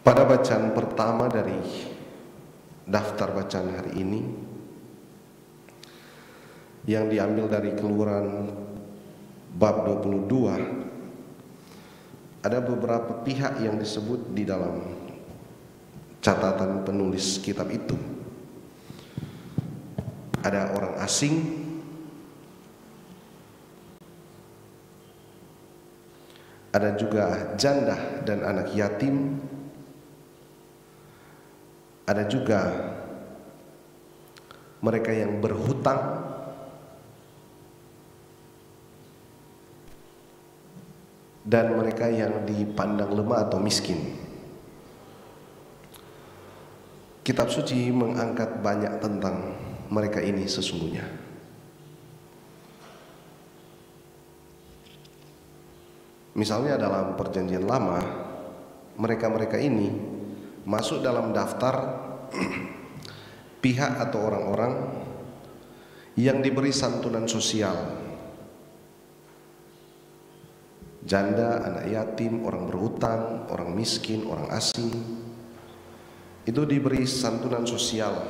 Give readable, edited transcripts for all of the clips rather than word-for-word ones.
Pada bacaan pertama dari daftar bacaan hari ini yang diambil dari Keluaran bab 22, ada beberapa pihak yang disebut di dalam catatan penulis kitab itu. Ada orang asing, ada juga janda dan anak yatim, ada juga mereka yang berhutang, dan mereka yang dipandang lemah atau miskin. Kitab suci mengangkat banyak tentang mereka ini sesungguhnya. Misalnya dalam Perjanjian Lama, mereka-mereka ini masuk dalam daftar pihak atau orang-orang yang diberi santunan sosial. Janda, anak yatim, orang berhutang, orang miskin, orang asing, itu diberi santunan sosial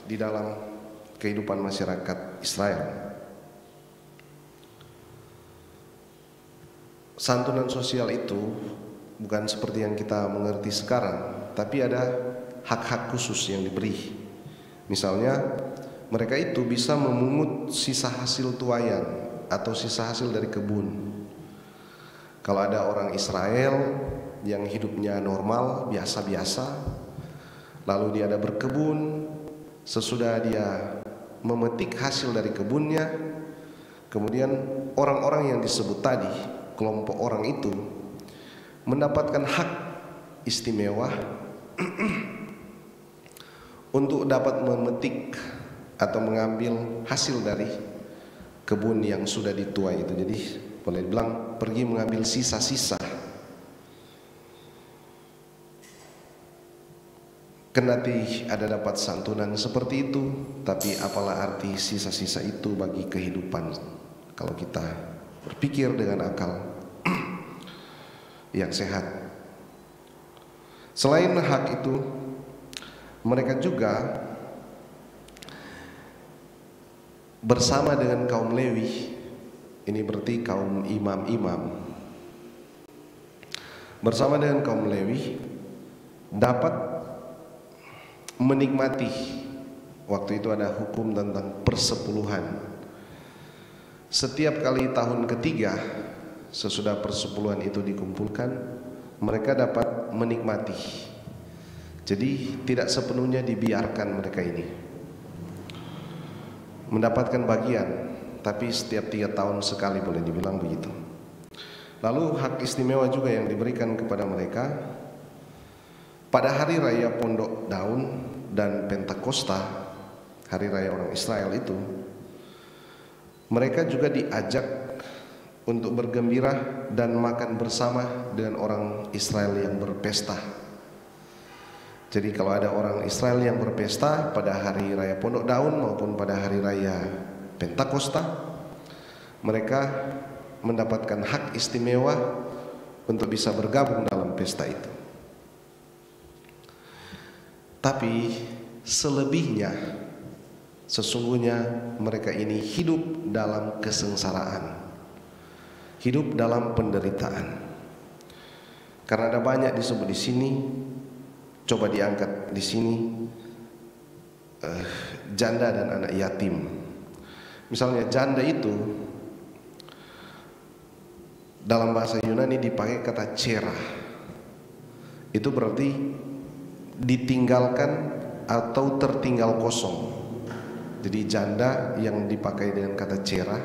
di dalam kehidupan masyarakat Israel. Santunan sosial itu bukan seperti yang kita mengerti sekarang, tapi ada hak-hak khusus yang diberi. Misalnya, mereka itu bisa memungut sisa hasil tuayan atau sisa hasil dari kebun. Kalau ada orang Israel yang hidupnya normal, biasa-biasa, lalu dia ada berkebun, sesudah dia memetik hasil dari kebunnya, kemudian orang-orang yang disebut tadi, kelompok orang itu, mendapatkan hak istimewa untuk dapat memetik atau mengambil hasil dari kebun yang sudah dituai itu. Jadi boleh bilang pergi mengambil sisa-sisa. Kendati ada dapat santunan seperti itu, tapi apalah arti sisa-sisa itu bagi kehidupan kalau kita berpikir dengan akal yang sehat. Selain hak itu, mereka juga bersama dengan kaum Lewi, ini berarti kaum imam-imam, bersama dengan kaum Lewi dapat menikmati, waktu itu ada hukum tentang persepuluhan. Setiap kali tahun ketiga sesudah persepuluhan itu dikumpulkan, mereka dapat menikmati. Jadi tidak sepenuhnya dibiarkan mereka ini mendapatkan bagian, tapi setiap 3 tahun sekali, boleh dibilang begitu. Lalu hak istimewa juga yang diberikan kepada mereka pada hari raya Pondok Daun dan Pentakosta, hari raya orang Israel itu, mereka juga diajak untuk bergembira dan makan bersama dengan orang Israel yang berpesta. Jadi kalau ada orang Israel yang berpesta pada hari raya Pondok Daun maupun pada hari raya Pentakosta, mereka mendapatkan hak istimewa untuk bisa bergabung dalam pesta itu. Tapi selebihnya, sesungguhnya mereka ini hidup dalam kesengsaraan, hidup dalam penderitaan. Karena ada banyak disebut di sini, coba diangkat di sini, janda dan anak yatim. Misalnya janda itu dalam bahasa Yunani dipakai kata cera. Itu berarti ditinggalkan atau tertinggal kosong. Jadi janda yang dipakai dengan kata cera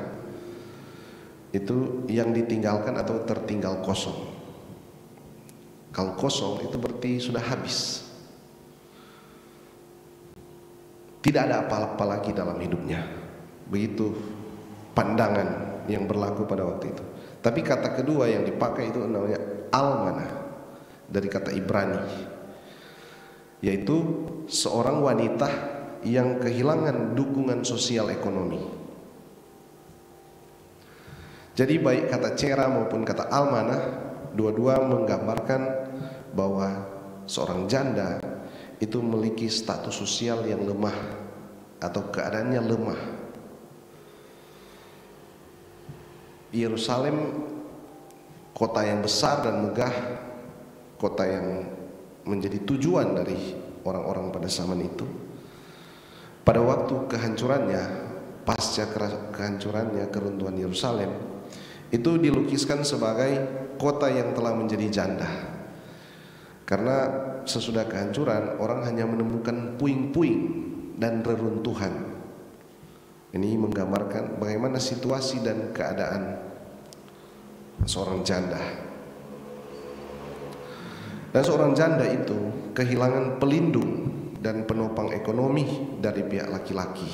itu yang ditinggalkan atau tertinggal kosong. Kalau kosong itu berarti sudah habis, tidak ada apa-apa lagi dalam hidupnya. Begitu pandangan yang berlaku pada waktu itu. Tapi kata kedua yang dipakai itu namanya almana, dari kata Ibrani, yaitu seorang wanita yang kehilangan dukungan sosial ekonomi. Jadi baik kata cera maupun kata almana, dua-dua menggambarkan bahwa seorang janda itu memiliki status sosial yang lemah atau keadaannya lemah. Yerusalem, kota yang besar dan megah, kota yang menjadi tujuan dari orang-orang pada zaman itu, pada waktu kehancurannya, pasca kehancurannya, keruntuhan Yerusalem, itu dilukiskan sebagai kota yang telah menjadi janda. Karena sesudah kehancuran, orang hanya menemukan puing-puing dan reruntuhan. Ini menggambarkan bagaimana situasi dan keadaan seorang janda. Dan seorang janda itu kehilangan pelindung dan penopang ekonomi dari pihak laki-laki.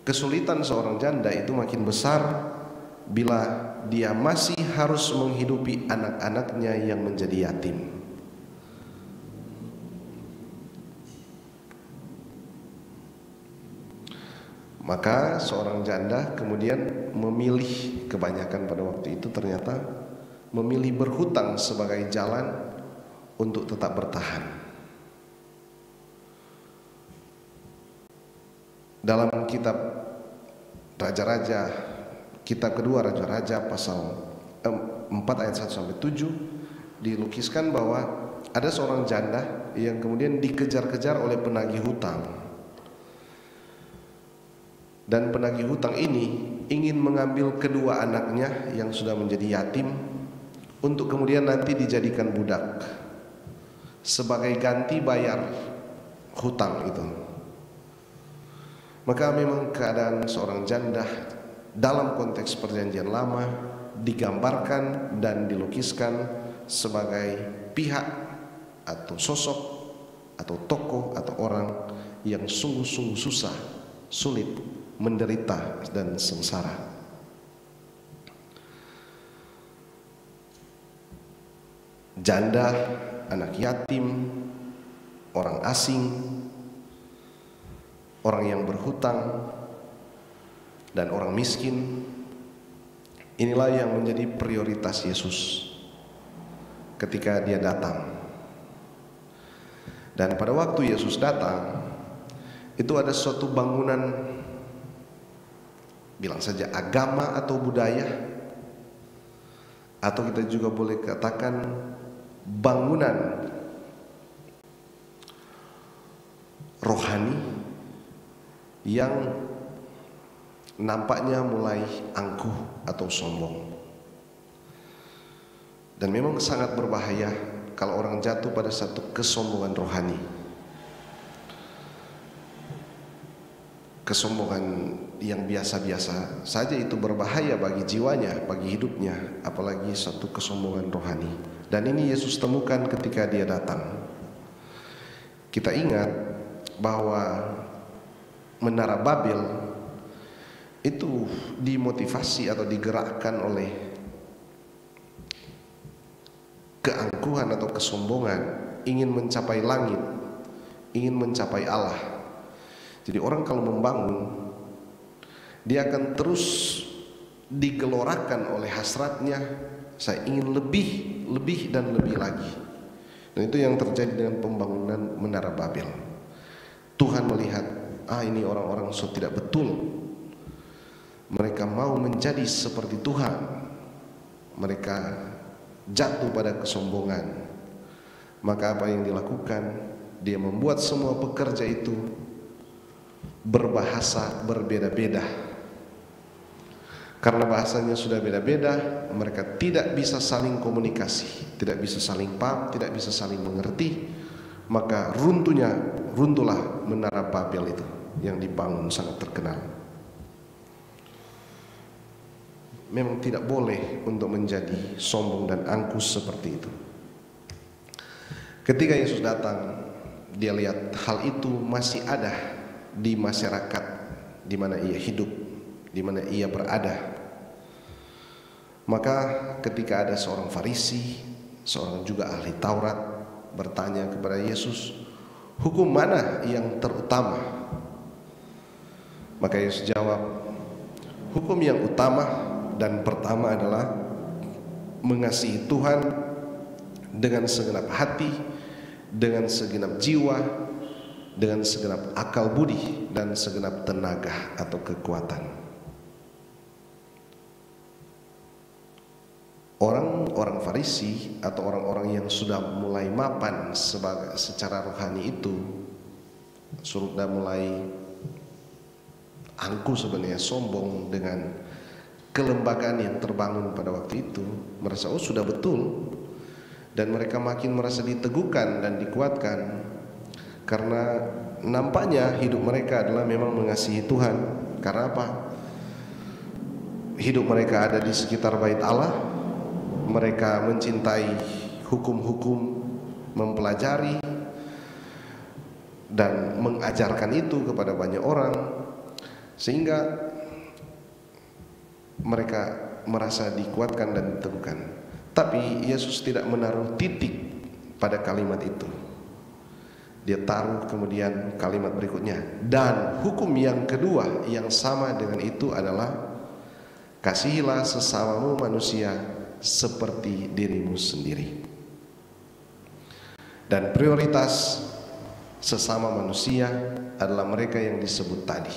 Kesulitan seorang janda itu makin besar bila dia masih harus menghidupi anak-anaknya yang menjadi yatim. Maka seorang janda kemudian memilih, kebanyakan pada waktu itu ternyata memilih berhutang sebagai jalan untuk tetap bertahan. Dalam kitab Raja-Raja, kitab kedua Raja-Raja pasal 4 ayat 1 sampai 7 dilukiskan bahwa ada seorang janda yang kemudian dikejar-kejar oleh penagih hutang. Dan penagih hutang ini ingin mengambil kedua anaknya yang sudah menjadi yatim untuk kemudian nanti dijadikan budak sebagai ganti bayar hutang itu. Maka memang keadaan seorang janda dalam konteks perjanjian lama digambarkan dan dilukiskan sebagai pihak atau sosok atau tokoh atau orang yang sungguh-sungguh susah, sulit, menderita dan sengsara. Janda, anak yatim, orang asing, orang yang berhutang, dan orang miskin, inilah yang menjadi prioritas Yesus ketika dia datang. Dan pada waktu Yesus datang, itu ada suatu bangunan, bilang saja agama atau budaya, atau kita juga boleh katakan bangunan rohani yang nampaknya mulai angkuh atau sombong. Dan memang sangat berbahaya kalau orang jatuh pada satu kesombongan rohani. Kesombongan yang biasa-biasa saja itu berbahaya bagi jiwanya, bagi hidupnya, apalagi satu kesombongan rohani. Dan ini Yesus temukan ketika dia datang. Kita ingat bahwa Menara Babel itu dimotivasi atau digerakkan oleh keangkuhan atau kesombongan, ingin mencapai langit, ingin mencapai Allah. Jadi orang kalau membangun, dia akan terus digelorakan oleh hasratnya, saya ingin lebih dan lebih lagi. Dan itu yang terjadi dengan pembangunan Menara Babel. Tuhan melihat, ini orang-orang tidak betul. Mereka mau menjadi seperti Tuhan. Mereka jatuh pada kesombongan. Maka apa yang dilakukan? Dia membuat semua pekerja itu berbahasa berbeda-beda. Karena bahasanya sudah beda-beda, mereka tidak bisa saling komunikasi, tidak bisa saling paham, tidak bisa saling mengerti. Maka runtuhlah Menara Babel itu yang dibangun sangat terkenal. Memang tidak boleh untuk menjadi sombong dan angkuh seperti itu. Ketika Yesus datang, dia lihat hal itu masih ada di masyarakat di mana ia hidup, di mana ia berada. Maka ketika ada seorang Farisi, seorang juga ahli Taurat, bertanya kepada Yesus, hukum mana yang terutama? Maka Yesus jawab, hukum yang utama dan pertama adalah mengasihi Tuhan dengan segenap hati, dengan segenap jiwa, dengan segenap akal budi, dan segenap tenaga atau kekuatan. Orang-orang Farisi atau orang-orang yang sudah mulai mapan secara rohani itu sudah mulai angkuh, sebenarnya sombong dengan kelembagaan yang terbangun pada waktu itu, merasa oh sudah betul, dan mereka makin merasa diteguhkan dan dikuatkan karena nampaknya hidup mereka adalah memang mengasihi Tuhan. Karena apa? Hidup mereka ada di sekitar bait Allah, mereka mencintai hukum-hukum, mempelajari dan mengajarkan itu kepada banyak orang, sehingga mereka merasa dikuatkan dan diteguhkan. Tapi Yesus tidak menaruh titik pada kalimat itu. Dia taruh kemudian kalimat berikutnya, dan hukum yang kedua yang sama dengan itu adalah kasihilah sesamamu manusia seperti dirimu sendiri. Dan prioritas sesama manusia adalah mereka yang disebut tadi.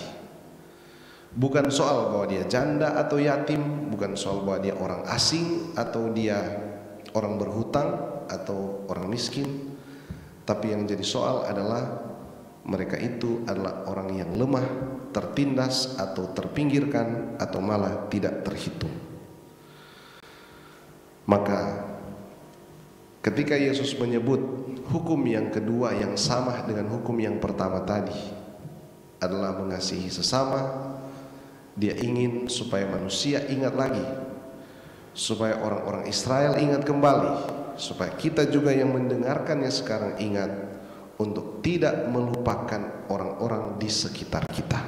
Bukan soal bahwa dia janda atau yatim, bukan soal bahwa dia orang asing atau dia orang berhutang atau orang miskin, tapi yang jadi soal adalah mereka itu adalah orang yang lemah, tertindas atau terpinggirkan atau malah tidak terhitung. Maka ketika Yesus menyebut hukum yang kedua yang sama dengan hukum yang pertama tadi adalah mengasihi sesama, dia ingin supaya manusia ingat lagi, supaya orang-orang Israel ingat kembali, supaya kita juga yang mendengarkannya sekarang ingat untuk tidak melupakan orang-orang di sekitar kita,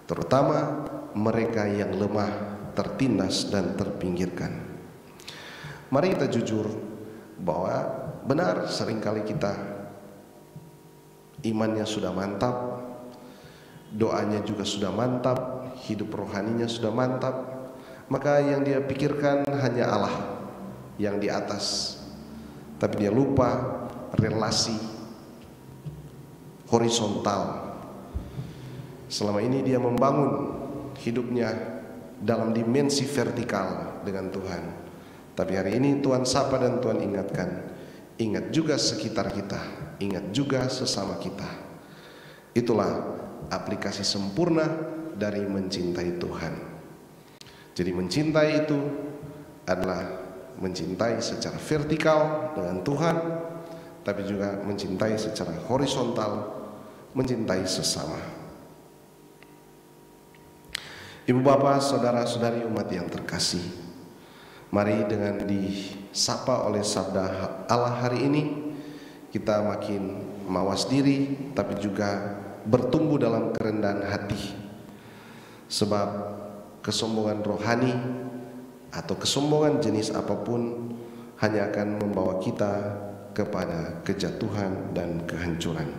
terutama mereka yang lemah, tertindas dan terpinggirkan. Mari kita jujur bahwa benar seringkali kita imannya sudah mantap, doanya juga sudah mantap, hidup rohaninya sudah mantap, maka yang dia pikirkan hanya Allah yang di atas, tapi dia lupa relasi horizontal. Selama ini dia membangun hidupnya dalam dimensi vertikal dengan Tuhan, tapi hari ini Tuhan sapa dan Tuhan ingatkan, ingat juga sekitar kita, ingat juga sesama kita. Itulah aplikasi sempurna dari mencintai Tuhan. Jadi mencintai itu adalah mencintai secara vertikal dengan Tuhan, tapi juga mencintai secara horizontal, mencintai sesama. Ibu bapak, saudara-saudari umat yang terkasih, mari dengan disapa oleh sabda Allah hari ini, kita makin mawas diri, tapi juga bertumbuh dalam kerendahan hati. Sebab kesombongan rohani atau kesombongan jenis apapun hanya akan membawa kita kepada kejatuhan dan kehancuran.